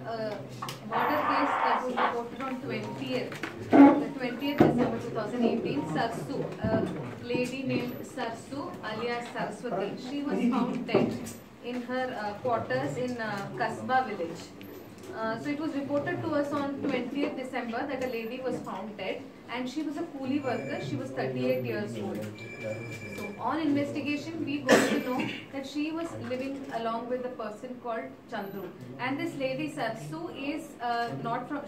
murder case that was reported on 20th December 2018. Sarsu, a lady named Sarsu alias Saraswati. She was found dead in her quarters in Kasba village. So it was reported to us on 20th December that a lady was found dead, and she was a coolie worker. She was 38 years old. So on investigation, we got to know that she was living along with a person called Chandru. And this lady Sarsu is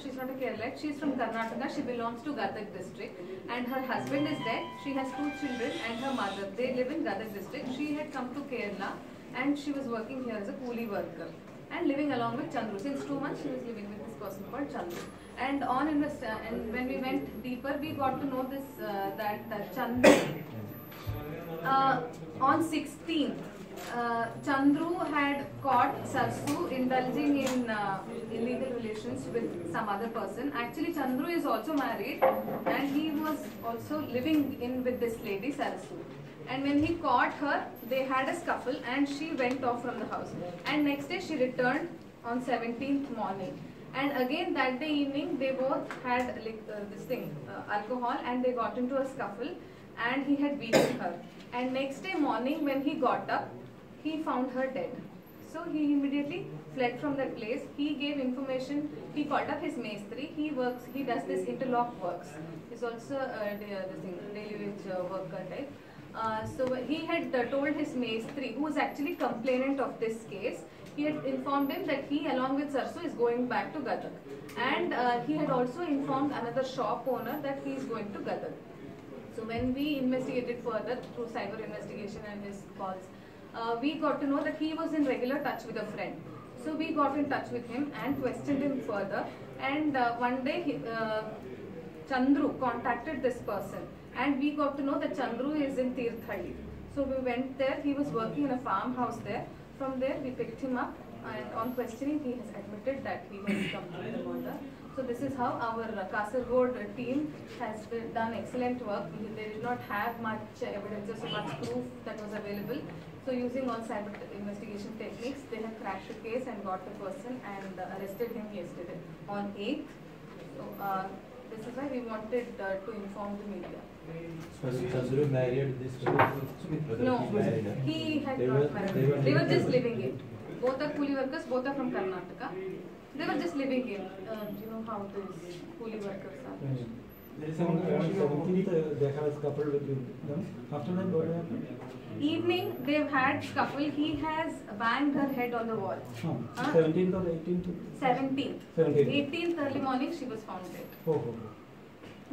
she's not a Kerala, she's from Karnataka. She belongs to Gadag district, and her husband is dead. She has 2 children and her mother. They live in Gadag district. She had come to Kerala and she was working here as a coolie worker and living along with Chandru. Since 2 months, she was living with this person called Chandru. And and when we went deeper, we got to know this that Chandru on 16th, Chandru had caught Sarsu indulging in illegal relations with some other person. Actually, Chandru is also married, and he was also living in with this lady Sarsu. And when he caught her, they had a scuffle and she went off from the house. And next day she returned on 17th morning. And again that day evening, they both had alcohol, and they got into a scuffle and he had beaten her. And next day morning when he got up, he found her dead. So he immediately fled from that place. He gave information, he called up his maestri. He does this interlock works. He's also a daily wage worker type. So he had told his maestri, who was actually complainant of this case, he had informed him that he along with Sarsu is going back to Gadag. And he had also informed another shop owner that he is going to Gadag. So when we investigated further through cyber investigation and his calls, we got to know that he was in regular touch with a friend. So we got in touch with him and questioned him further. And one day Chandru contacted this person, and we got to know that Chandru is in Tirthali. So we went there. He was working in a farmhouse there. From there we picked him up, and on questioning he has admitted that he was committed the murder. So this is how our Kasaragod team has done excellent work. They did not have much evidence or much proof that was available. So using all cyber investigation techniques, they have cracked the case and got the person and arrested him yesterday on 8th. So this is why we wanted to inform the media. So Chandru married this person? No, he had not married. They were just living in. Both are coolie workers, both are from Karnataka. They were just living in. You know how these coolie workers are. There is on 17th they have a scuffle with them. After that, what happened? Evening, they've had scuffle. He has banged her head on the wall. 17th or 18th? 17th. 18th early morning, she was found dead. Oh.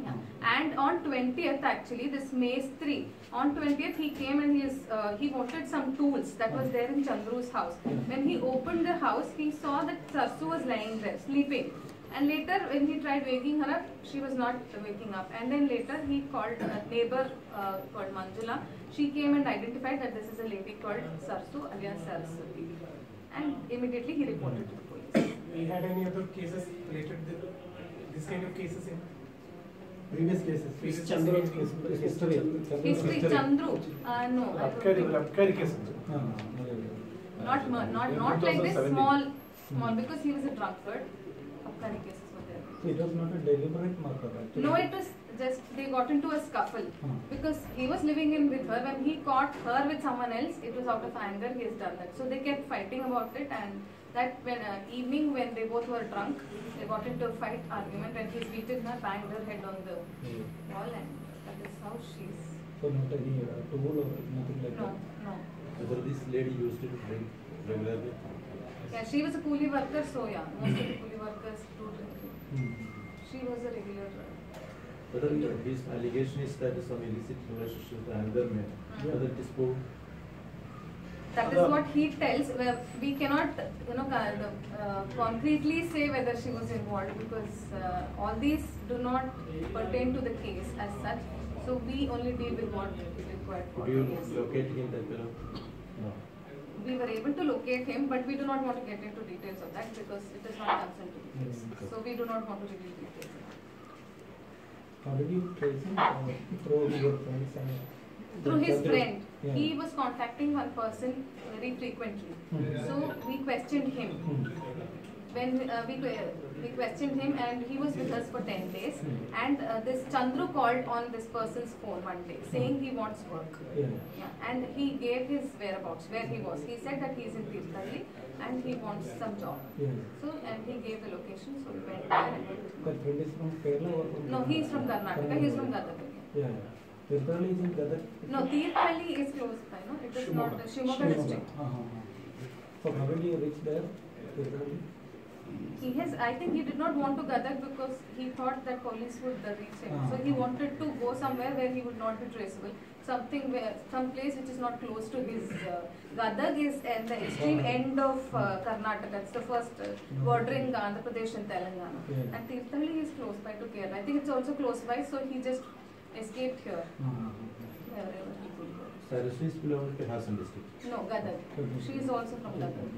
Yeah. And on 20th, actually, this Maestri, on 20th he came and he wanted some tools that was there in Chandru's house. When he opened the house, he saw that Sarsu was lying there, sleeping. And later, when he tried waking her up, she was not waking up. And then later, he called a neighbor called Manjula. She came and identified that this is a lady called Sarsu alias Saraswati. And immediately he reported to the police. We had any other cases related to this kind of cases in previous cases? Chandru's case, history. History, Chandru. No. Abkari cases. Not like this, small, because he was a drunkard. Abkari cases were there. So it was not a deliberate murder, actually? No, it was just they got into a scuffle because he was living in with her. When he caught her with someone else, it was out of anger. He has done that. So they kept fighting about it, and that when evening when they both were drunk, they got into a fight argument, and he's beaten her, banged her head on the wall, and that is how she's. So not any tool or nothing like that? No. Whether this lady used to drink regularly? Yeah, she was a coolie worker, so yeah, most of the coolie workers do drink. She was a regular. Whether his allegation is that some illicit relationship with another man, whether it is proved? That is what he tells. We cannot, concretely say whether she was involved because all these do not pertain to the case as such. So we only deal with what is required for the case. Could you locate him that fellow? No. We were able to locate him, but we do not want to get into details of that because it is not concerned to the case. So we do not want to reveal details. How did you trace him? Through your friends? Through his friend. Yeah. He was contacting one person very frequently. So we questioned him. when we questioned him, and he was with us for 10 days, and this Chandru called on this person's phone one day saying he wants work. Yeah, and he gave his whereabouts, where he was. He said that he is in Tirthalli and he wants some job. So, and he gave the location, so we went there. But friend is from Kerala or from? No, he is from Karnataka, he is from Gadag. Yeah. Tirthalli is in Gadag? No, Tirthalli is close by, no? It is not Shimoga district. So how did you reach there, Tirthalli? He has, I think he did not want to Gadag because he thought that police would reach him. So he wanted to go somewhere where he would not be traceable. Something where, some place which is not close to his. Gadag is at the extreme end of Karnataka. It's the first bordering Andhra Pradesh and Telangana. And Tirthalli is close by to Kerala. I think it's also close by, so he just escaped here. Wherever he could go. Saraswati is belonging to Hassan district. No, Gadag. She is also from Gadag.